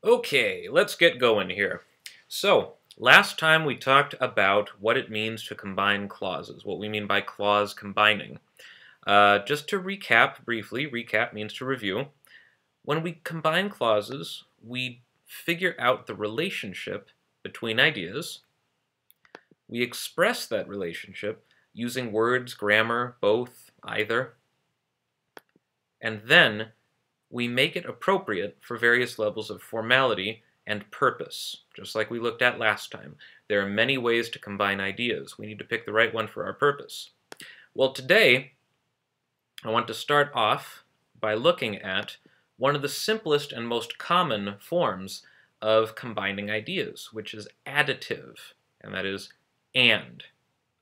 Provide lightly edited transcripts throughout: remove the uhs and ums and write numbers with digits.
Okay, let's get going here. So, last time we talked about what it means to combine clauses, what we mean by clause combining. Just to recap briefly, recap means to review. When we combine clauses, we figure out the relationship between ideas. We express that relationship using words, grammar, both, either. And then we make it appropriate for various levels of formality and purpose, just like we looked at last time. There are many ways to combine ideas. We need to pick the right one for our purpose. Well, today, I want to start off by looking at one of the simplest and most common forms of combining ideas, which is additive, and that is and.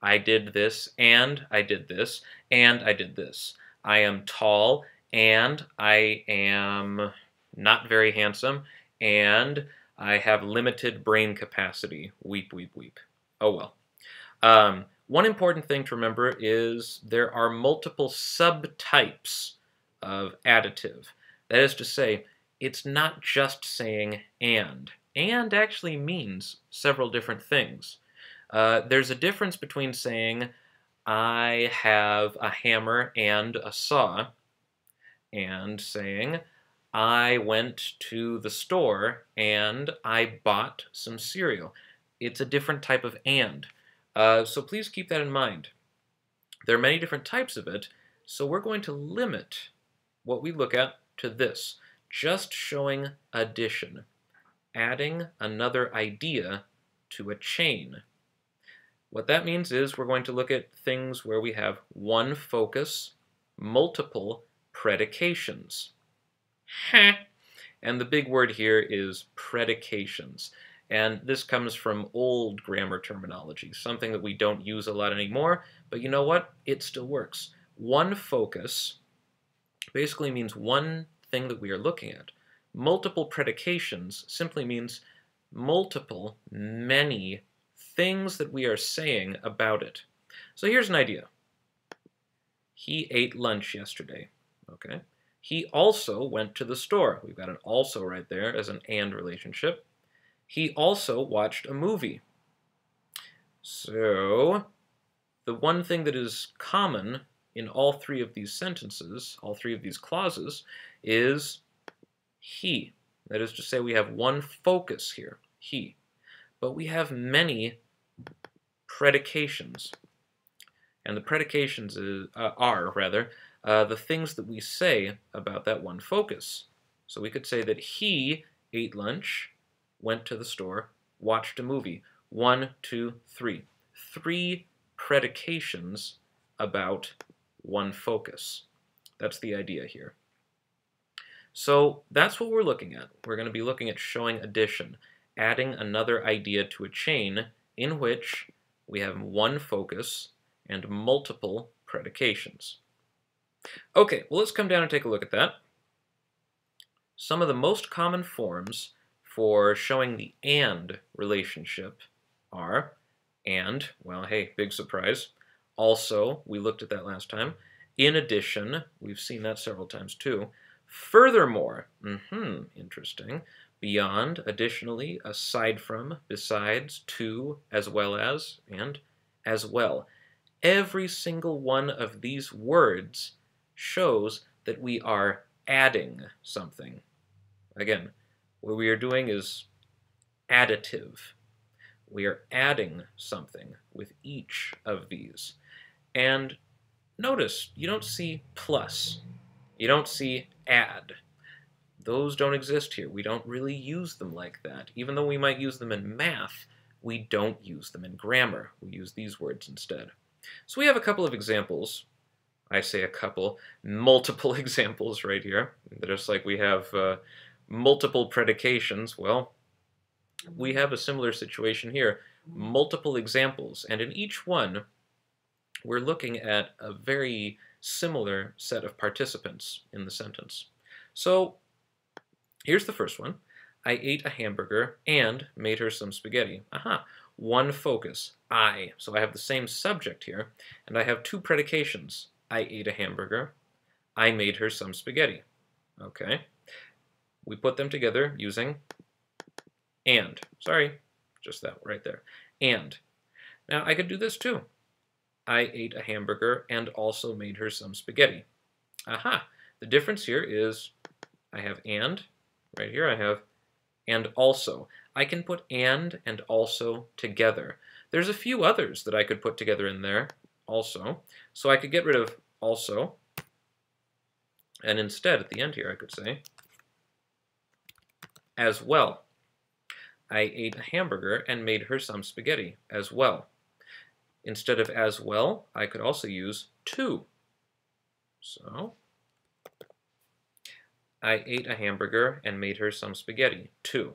I did this, and I did this, and I did this. I am tall, and I am not very handsome, and I have limited brain capacity. Weep, weep, weep. Oh well. One important thing to remember is there are multiple subtypes of additive. That is to say, it's not just saying and. And actually means several different things. There's a difference between saying, I have a hammer and a saw, and saying, I went to the store and I bought some cereal. It's a different type of and. So please keep that in mind. There are many different types of it, so we're going to limit what we look at to this, just showing addition, adding another idea to a chain. What that means is we're going to look at things where we have one focus, multiple predications. And the big word here is predications. And this comes from old grammar terminology, something that we don't use a lot anymore, but you know what? It still works. One focus basically means one thing that we are looking at. Multiple predications simply means multiple, many things that we are saying about it. So here's an idea. He ate lunch yesterday. Okay. He also went to the store. We've got an also right there as an and relationship. He also watched a movie. So the one thing that is common in all three of these sentences, all three of these clauses, is he. That is to say, we have one focus here, he. But we have many predications. And the predications are the things that we say about that one focus. So we could say that he ate lunch, went to the store, watched a movie. 1, 2, 3. 3 predications about one focus. That's the idea here. So that's what we're looking at. We're going to be looking at showing addition, adding another idea to a chain in which we have one focus and multiple predications. Okay, well, let's come down and take a look at that. Some of the most common forms for showing the and relationship are and, well, hey, big surprise. Also, we looked at that last time. In addition, we've seen that several times too. Furthermore, interesting. Beyond, additionally, aside from, besides, to, as well as, and as well. Every single one of these words shows that we are adding something. Again, what we are doing is additive. We are adding something with each of these. And notice, you don't see plus. You don't see add. Those don't exist here. We don't really use them like that. Even though we might use them in math, we don't use them in grammar. We use these words instead. So we have a couple of examples. I say a couple, multiple examples right here. Just like we have multiple predications, well, we have a similar situation here. Multiple examples, and in each one, we're looking at a very similar set of participants in the sentence. So here's the first one. I ate a hamburger and made her some spaghetti. Aha. One focus, I. So I have the same subject here, and I have two predications. I ate a hamburger. I made her some spaghetti. Okay. We put them together using And. Sorry, just that right there. And. Now, I could do this too. I ate a hamburger and also made her some spaghetti. Aha! The difference here is I have and. Right here I have and also. I can put and also together. There's a few others that I could put together in there also. So I could get rid of also. And instead, at the end here, I could say as well. I ate a hamburger and made her some spaghetti as well. Instead of as well, I could also use to. So, I ate a hamburger and made her some spaghetti too.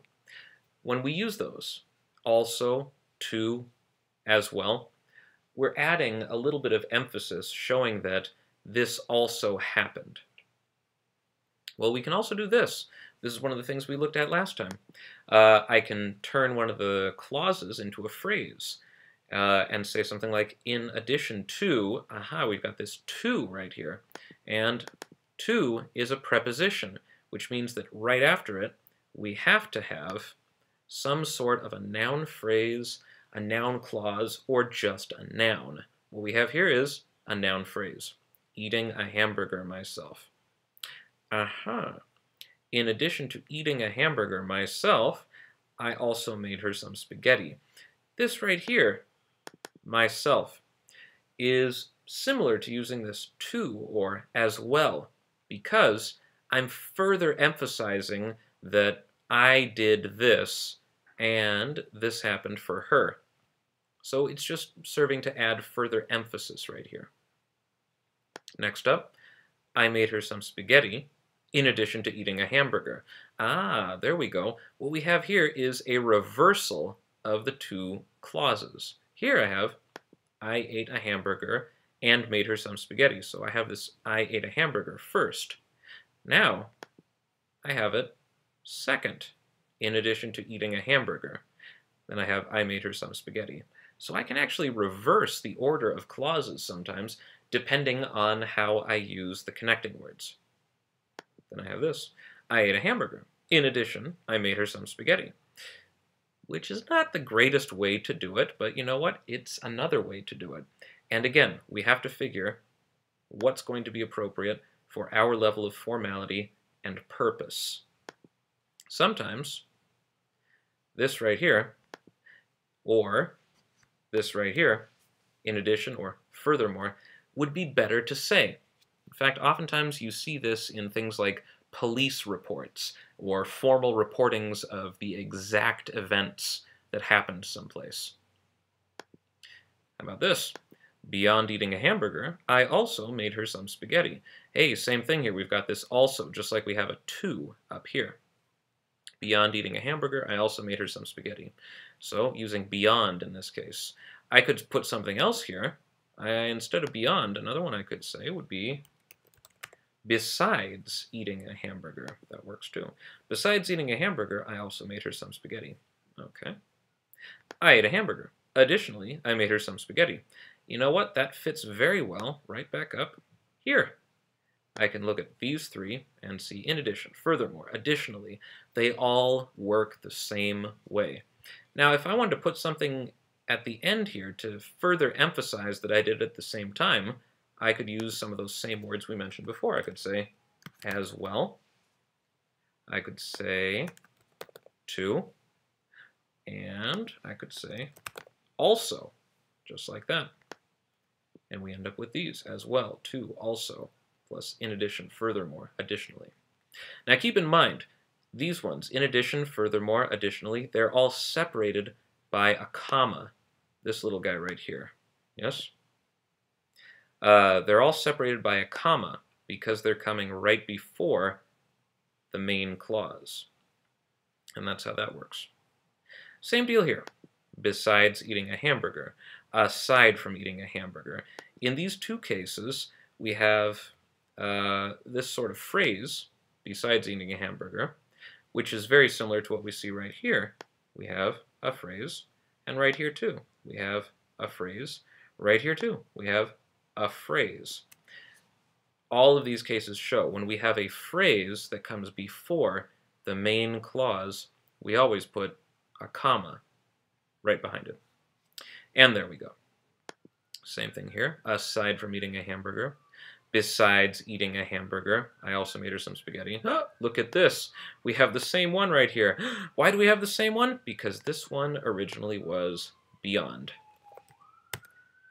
When we use those, also, to, as well, we're adding a little bit of emphasis showing that this also happened. Well, we can also do this. This is one of the things we looked at last time. I can turn one of the clauses into a phrase and say something like, in addition to, aha, we've got this to right here. And to is a preposition, which means that right after it, we have to have some sort of a noun phrase, a noun clause, or just a noun. What we have here is a noun phrase, eating a hamburger myself. Aha. In addition to eating a hamburger myself, I also made her some spaghetti. This right here, myself, is similar to using this to or as well, because I'm further emphasizing that I did this and this happened for her. So it's just serving to add further emphasis right here. Next up, I made her some spaghetti in addition to eating a hamburger. Ah, there we go. What we have here is a reversal of the two clauses. Here I have, I ate a hamburger and made her some spaghetti. So I have this, I ate a hamburger first. Now, I have it second, in addition to eating a hamburger. Then I have, I made her some spaghetti. So I can actually reverse the order of clauses sometimes, depending on how I use the connecting words. Then I have this. I ate a hamburger. In addition, I made her some spaghetti. Which is not the greatest way to do it, but you know what? It's another way to do it. And again, we have to figure what's going to be appropriate for our level of formality and purpose. Sometimes, this right here, or this right here, in addition or furthermore, would be better to say. In fact, oftentimes you see this in things like police reports or formal reportings of the exact events that happened someplace. How about this? Beyond eating a hamburger, I also made her some spaghetti. Hey, same thing here. We've got this also, just like we have a to up here. Beyond eating a hamburger, I also made her some spaghetti. So, using beyond in this case. I could put something else here. Instead of beyond, another one I could say would be besides eating a hamburger. That works too. Besides eating a hamburger, I also made her some spaghetti. Okay. I ate a hamburger. Additionally, I made her some spaghetti. You know what? That fits very well right back up here. I can look at these three and see in addition, furthermore, additionally, they all work the same way. Now, if I wanted to put something at the end here to further emphasize that I did it at the same time, I could use some of those same words we mentioned before. I could say as well. I could say to. And I could say also, just like that. And we end up with these as well, to, also, plus in addition, furthermore, additionally. Now keep in mind, these ones, in addition, furthermore, additionally, they're all separated by a comma. This little guy right here. Yes? They're all separated by a comma because they're coming right before the main clause. And that's how that works. Same deal here. Besides eating a hamburger, aside from eating a hamburger. In these two cases, we have this sort of phrase, besides eating a hamburger, which is very similar to what we see right here. We have a phrase, and right here too, we have a phrase. Right here too, we have a phrase. All of these cases show when we have a phrase that comes before the main clause, we always put a comma right behind it. And there we go. Same thing here. Aside from eating a hamburger, besides eating a hamburger, I also made her some spaghetti. Oh, look at this. We have the same one right here. Why do we have the same one? Because this one originally was beyond.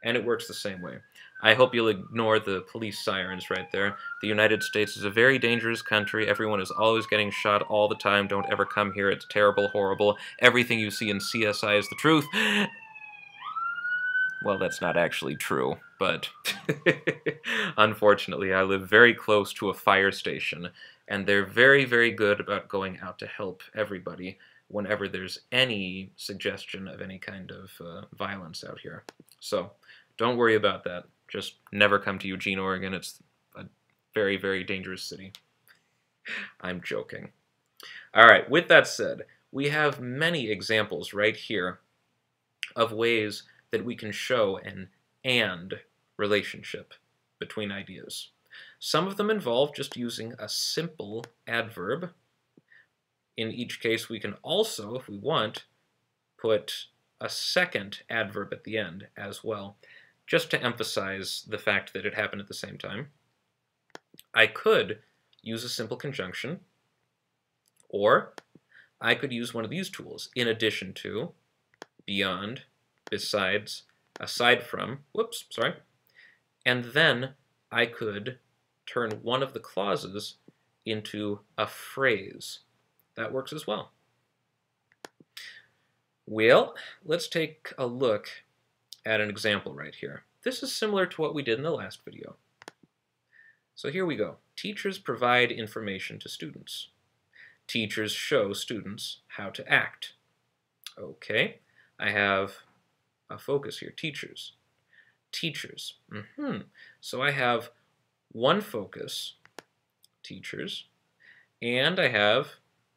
And it works the same way. I hope you'll ignore the police sirens right there. The United States is a very dangerous country. Everyone is always getting shot all the time. Don't ever come here. It's terrible, horrible. Everything you see in CSI is the truth. Well, that's not actually true, but unfortunately, I live very close to a fire station, and they're very, very good about going out to help everybody whenever there's any suggestion of any kind of violence out here. So, don't worry about that. Just never come to Eugene, Oregon. It's a very, very dangerous city. I'm joking. All right, with that said, we have many examples right here of ways that we can show an and relationship between ideas. Some of them involve just using a simple adverb. In each case, we can also, if we want, put a second adverb at the end as well, just to emphasize the fact that it happened at the same time. I could use a simple conjunction, or I could use one of these tools, in addition to, beyond, besides, aside from, and then I could turn one of the clauses into a phrase. That works as well. Well, let's take a look at an example right here. This is similar to what we did in the last video. So here we go. Teachers provide information to students. Teachers show students how to act. Okay, I have a focus here, teachers. Teachers. So I have one focus, teachers, and I have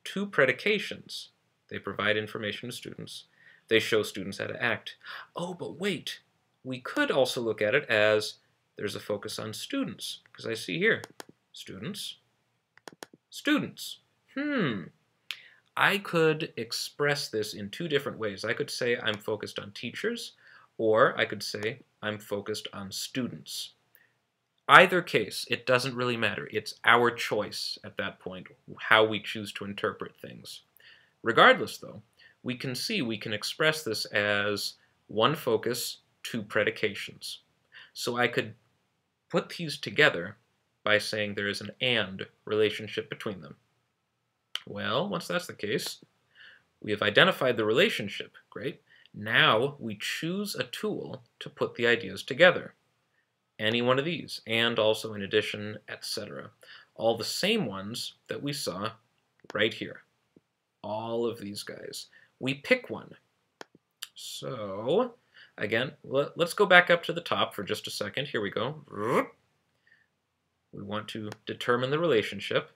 two predications. They provide information to students. They show students how to act. Oh, but wait. We could also look at it as there's a focus on students, because I see here, students, students. I could express this in two different ways. I could say I'm focused on teachers, or I could say I'm focused on students. Either case, it doesn't really matter. It's our choice at that point, how we choose to interpret things. Regardless, though, we can see we can express this as one focus, two predications. So I could put these together by saying there is an and relationship between them. Well, once that's the case, we have identified the relationship. Great. Now we choose a tool to put the ideas together. Any one of these, and also in addition, etc. All the same ones that we saw right here. All of these guys. We pick one. So, again, let's go back up to the top for just a second. Here we go. We want to determine the relationship,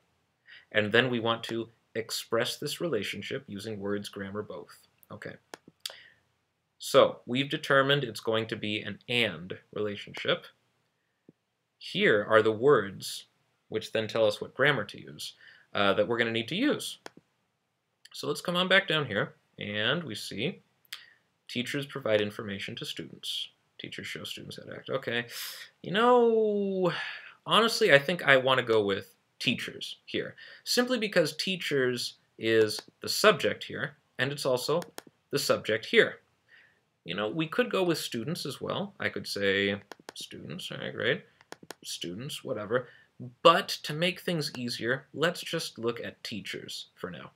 and then we want to express this relationship using words, grammar, both. Okay. So, we've determined it's going to be an and relationship. Here are the words, which then tell us what grammar to use, that we're going to need to use. So let's come on back down here, and we see teachers provide information to students. Teachers show students how to act. Okay. You know, honestly, I think I want to go with teachers here, simply because teachers is the subject here, and it's also the subject here. You know, we could go with students as well. I could say students, all right, great. Students, whatever. But to make things easier, let's just look at teachers for now.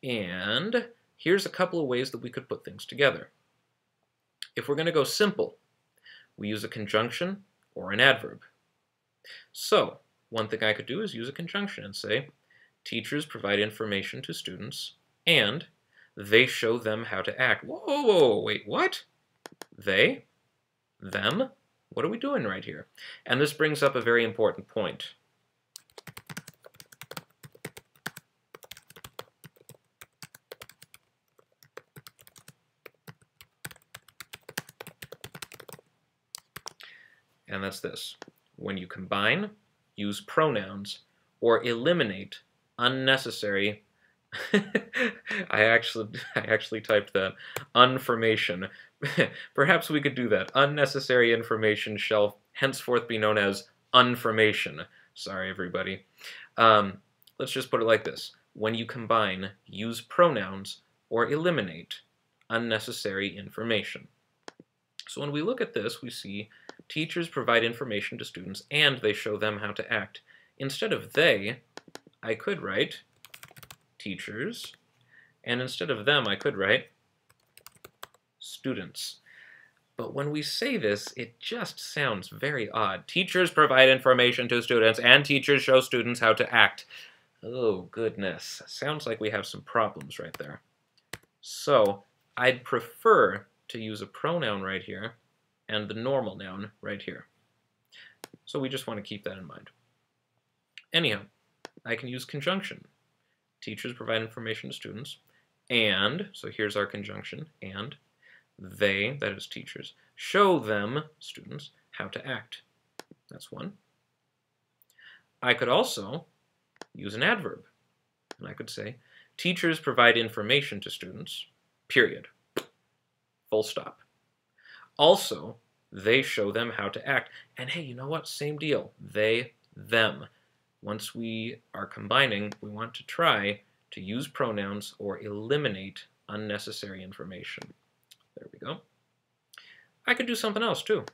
And here's a couple of ways that we could put things together. If we're going to go simple, we use a conjunction or an adverb. So, one thing I could do is use a conjunction and say, teachers provide information to students, and they show them how to act. Whoa, wait, what? They? Them? What are we doing right here? And this brings up a very important point. And that's this. When you combine, use pronouns, or eliminate unnecessary I actually typed that. Unformation. Perhaps we could do that. Unnecessary information shall henceforth be known as unformation. Sorry, everybody. Um, let's just put it like this. When you combine, use pronouns or eliminate unnecessary information. So when we look at this, we see teachers provide information to students and they show them how to act. Instead of they, I could write teachers, and instead of them, I could write students. But when we say this, it just sounds very odd. Teachers provide information to students, and teachers show students how to act. Oh, goodness. Sounds like we have some problems right there. So, I'd prefer to use a pronoun right here and the normal noun right here. So we just want to keep that in mind. Anyhow, I can use conjunction. Teachers provide information to students, and, so here's our conjunction, and they, that is teachers, show them, students, how to act. That's one. I could also use an adverb, and I could say, teachers provide information to students, period. Full stop. Also, they show them how to act. And hey, you know what? Same deal. They, them. Once we are combining, we want to try to use pronouns or eliminate unnecessary information. There we go. I could do something else too.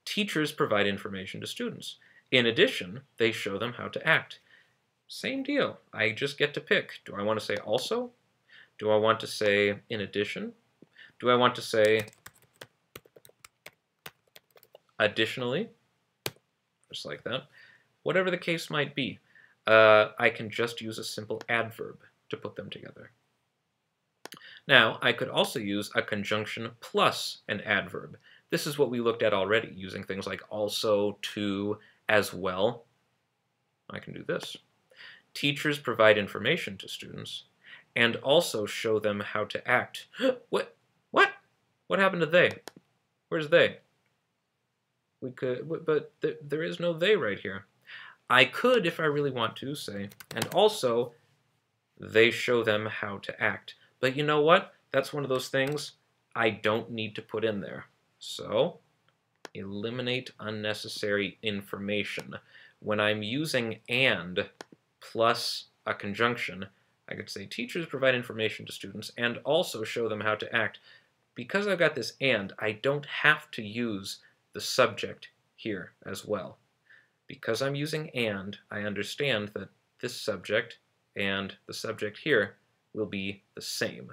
Teachers provide information to students. In addition, they show them how to act. Same deal. I just get to pick. Do I want to say also? Do I want to say in addition? Do I want to say additionally? Just like that. Whatever the case might be, I can just use a simple adverb to put them together. Now, I could also use a conjunction plus an adverb. This is what we looked at already, using things like also, to, as well. I can do this. Teachers provide information to students and also show them how to act. What? What happened to they? Where's they? We could, but there is no they right here. I could, if I really want to, say, and also they show them how to act. But you know what? That's one of those things I don't need to put in there. So, eliminate unnecessary information. When I'm using and plus a conjunction, I could say teachers provide information to students and also show them how to act. Because I've got this and, I don't have to use the subject here as well. Because I'm using and, I understand that this subject and the subject here will be the same.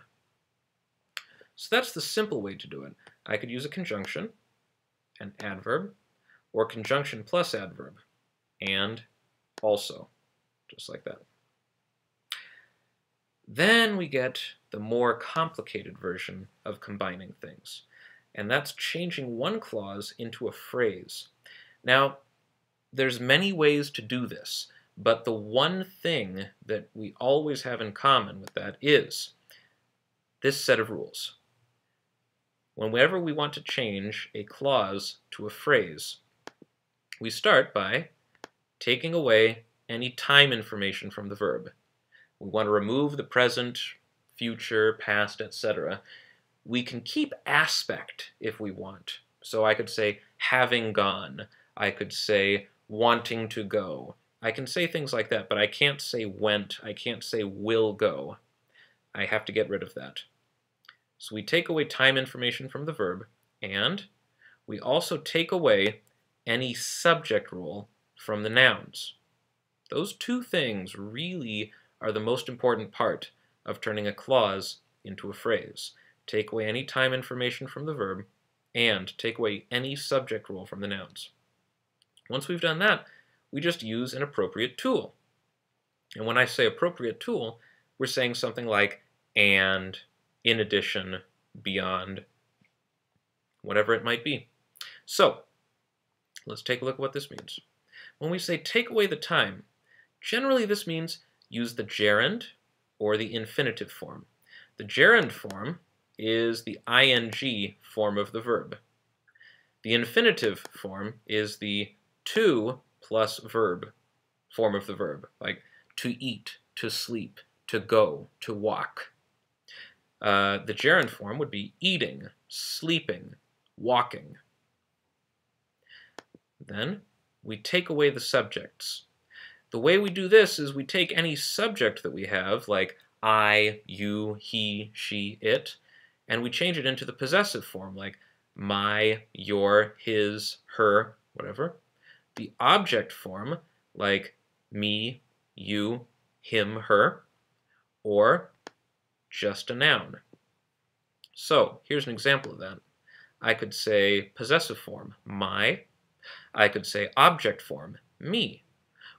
So that's the simple way to do it. I could use a conjunction, an adverb, or conjunction plus adverb, and also, just like that. Then we get the more complicated version of combining things, and that's changing one clause into a phrase. Now, there's many ways to do this, but the one thing that we always have in common with that is this set of rules. Whenever we want to change a clause to a phrase, we start by taking away any time information from the verb. We want to remove the present, future, past, etc. We can keep aspect if we want. So I could say having gone. I could say wanting to go. I can say things like that, but I can't say went. I can't say will go. I have to get rid of that. So we take away time information from the verb, and we also take away any subject rule from the nouns. Those two things really are the most important part of turning a clause into a phrase. Take away any time information from the verb, and take away any subject rule from the nouns. Once we've done that, we just use an appropriate tool. And when I say appropriate tool, we're saying something like and, in addition, beyond, whatever it might be. So, let's take a look at what this means. When we say take away the time, generally this means use the gerund or the infinitive form. The gerund form is the ing form of the verb. The infinitive form is the to plus verb form of the verb, like to eat, to sleep, to go, to walk. The gerund form would be eating, sleeping, walking. Then we take away the subjects. The way we do this is we take any subject that we have, like I, you, he, she, it, and we change it into the possessive form, like my, your, his, her, whatever. The object form, like me, you, him, her, or just a noun. So here's an example of that. I could say possessive form, my. I could say object form, me.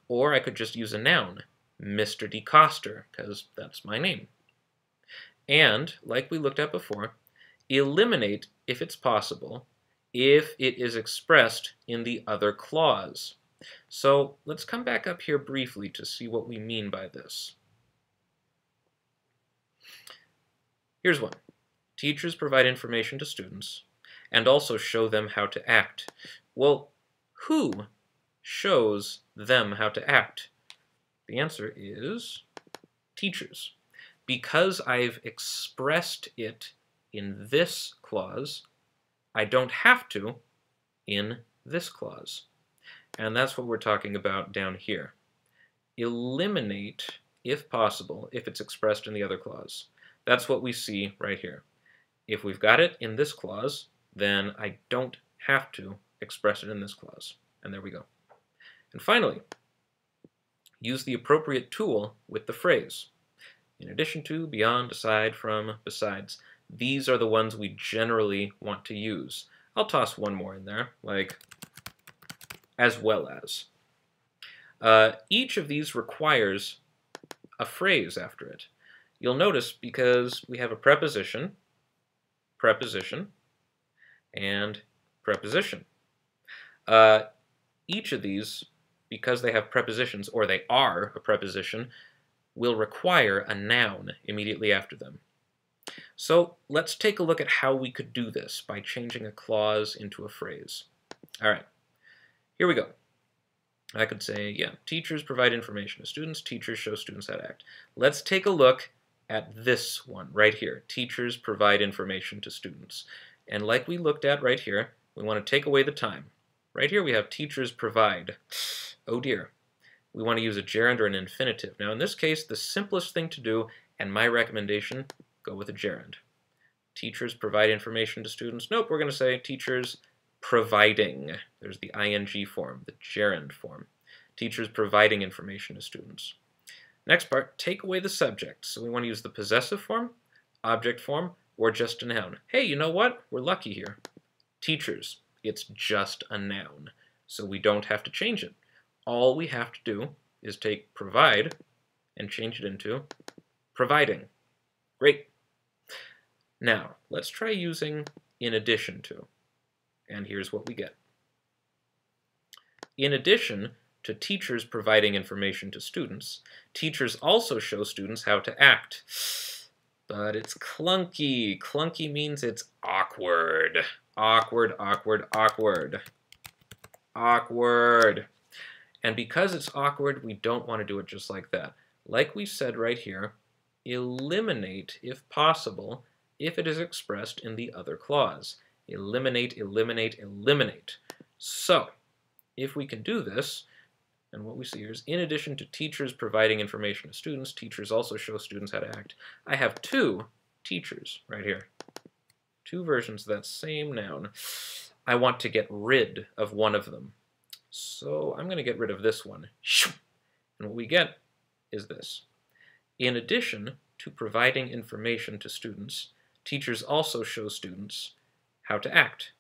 Or I could just use a noun, Mr. DeCoster, because that's my name. And, like we looked at before, eliminate, if it's possible, if it is expressed in the other clause. So let's come back up here briefly to see what we mean by this. Here's one. Teachers provide information to students and also show them how to act. Well, who shows them how to act? The answer is teachers. Because I've expressed it in this clause, I don't have to in this clause. And that's what we're talking about down here. Eliminate, if possible, if it's expressed in the other clause. That's what we see right here. If we've got it in this clause, then I don't have to express it in this clause. And there we go. And finally, use the appropriate tool with the phrase. In addition to, beyond, aside from, besides. These are the ones we generally want to use. I'll toss one more in there, like as well as. Each of these requires a phrase after it. You'll notice because we have a preposition, and preposition. Each of these, because they have prepositions, or they are a preposition, will require a noun immediately after them. So let's take a look at how we could do this by changing a clause into a phrase. All right, here we go. I could say, yeah, teachers provide information to students, teachers show students how to act. Let's take a look at this one right here. Teachers provide information to students. And like we looked at right here, we want to take away the time. Right here we have teachers provide. Oh dear. We want to use a gerund or an infinitive. Now in this case, the simplest thing to do, and my recommendation, go with a gerund. Teachers provide information to students. Nope, we're going to say teachers providing. There's the ing form, the gerund form. Teachers providing information to students. Next part, take away the subject. So we want to use the possessive form, object form, or just a noun. Hey, you know what? We're lucky here. Teachers, it's just a noun. So we don't have to change it. All we have to do is take provide and change it into providing. Great. Now, let's try using in addition to. And here's what we get. In addition to teachers providing information to students, teachers also show students how to act. But it's clunky. Clunky means it's awkward. Awkward, awkward, awkward. Awkward. And because it's awkward, we don't want to do it just like that. Like we said right here, eliminate, if possible, if it is expressed in the other clause. Eliminate, eliminate, eliminate. So, if we can do this, and what we see here is, in addition to teachers providing information to students, teachers also show students how to act. I have two teachers right here. Two versions of that same noun. I want to get rid of one of them. So I'm going to get rid of this one. And what we get is this. In addition to providing information to students, teachers also show students how to act.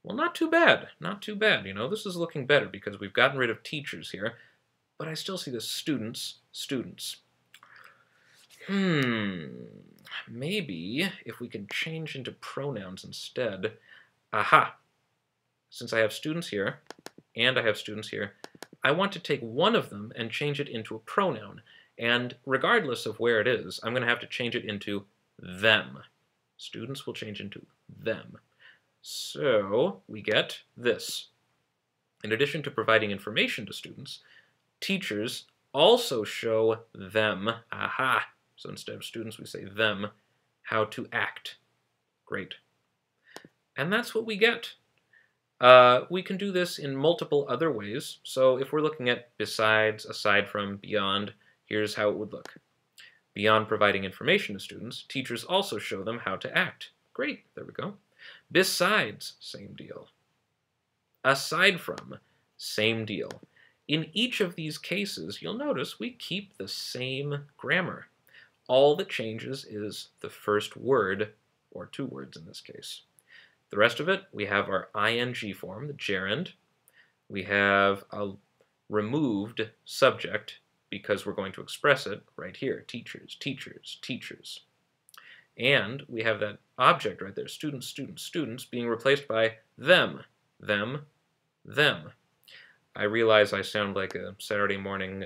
Well, not too bad. Not too bad. You know, this is looking better because we've gotten rid of teachers here, but I still see the students, students. Maybe if we can change into pronouns instead. Aha! Since I have students here, and I have students here, I want to take one of them and change it into a pronoun. And regardless of where it is, I'm going to have to change it into them. Students will change into them. So we get this. In addition to providing information to students, teachers also show them, aha, so instead of students we say them, how to act. Great. And that's what we get. We can do this in multiple other ways. So if we're looking at besides, aside from, beyond, here's how it would look. Beyond providing information to students, teachers also show them how to act. Great, there we go. Besides, same deal. Aside from, same deal. In each of these cases, you'll notice we keep the same grammar. All that changes is the first word, or two words in this case. The rest of it, we have our ing form, the gerund. We have a removed subject because we're going to express it right here. Teachers, teachers, teachers. And we have that object right there, students, students, students, being replaced by them, them, them. I realize I sound like a Saturday morning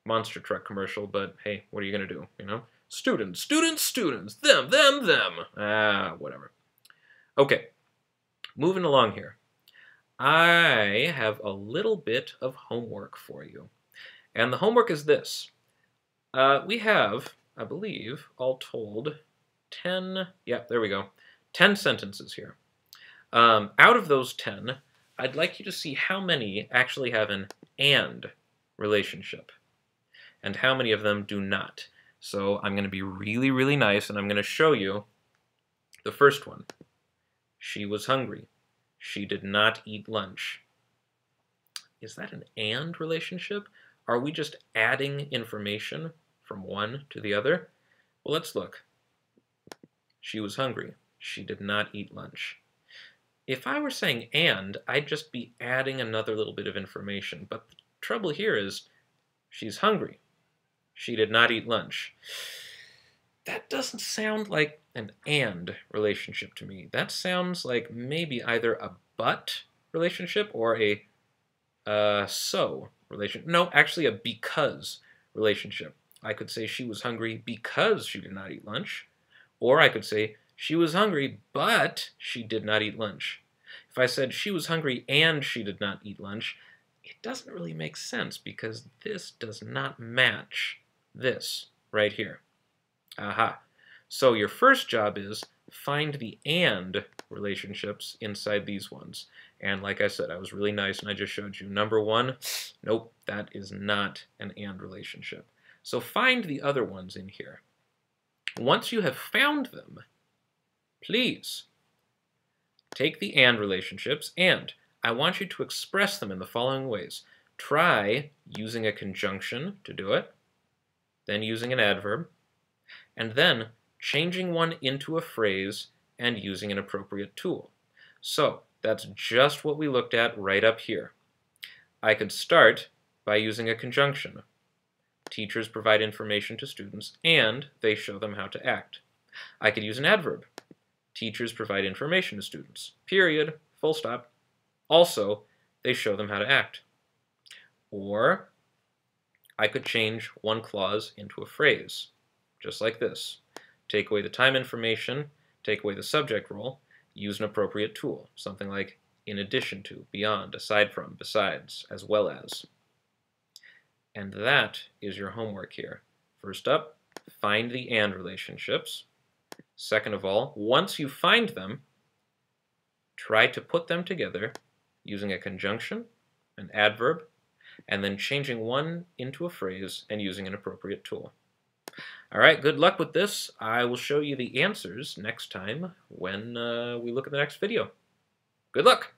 monster truck commercial, but hey, what are you going to do, you know? Students, students, students, them, them, them. Whatever. Okay, moving along here. I have a little bit of homework for you. And the homework is this. We have, I believe, all told, 10, yeah, there we go, 10 sentences here. Out of those 10, I'd like you to see how many actually have an and relationship, and how many of them do not. So I'm going to be really, really nice, and I'm going to show you the first one. She was hungry. She did not eat lunch. Is that an and relationship? Are we just adding information from one to the other? Well, let's look. She was hungry. She did not eat lunch. If I were saying and, I'd just be adding another little bit of information. But the trouble here is, she's hungry. She did not eat lunch. That doesn't sound like an and relationship to me. That sounds like maybe either a but relationship or a so relationship. No, actually a because relationship. I could say she was hungry because she did not eat lunch. Or I could say she was hungry, but she did not eat lunch. If I said she was hungry and she did not eat lunch, it doesn't really make sense because this does not match this right here. Aha. So your first job is find the and relationships inside these ones. And like I said, I was really nice and I just showed you number one. Nope, that is not an and relationship. So find the other ones in here. Once you have found them, please take the and relationships and I want you to express them in the following ways. Try using a conjunction to do it, then using an adverb, and then changing one into a phrase and using an appropriate tool. So that's just what we looked at right up here. I could start by using a conjunction. Teachers provide information to students and they show them how to act. I could use an adverb. Teachers provide information to students. Period. Full stop. Also, they show them how to act. Or I could change one clause into a phrase, just like this. Take away the time information, take away the subject role, use an appropriate tool, something like in addition to, beyond, aside from, besides, as well as. And that is your homework here. First up, find the and relationships. Second of all, once you find them, try to put them together using a conjunction, an adverb, and then changing one into a phrase and using an appropriate tool. All right, good luck with this. I will show you the answers next time when we look at the next video. Good luck!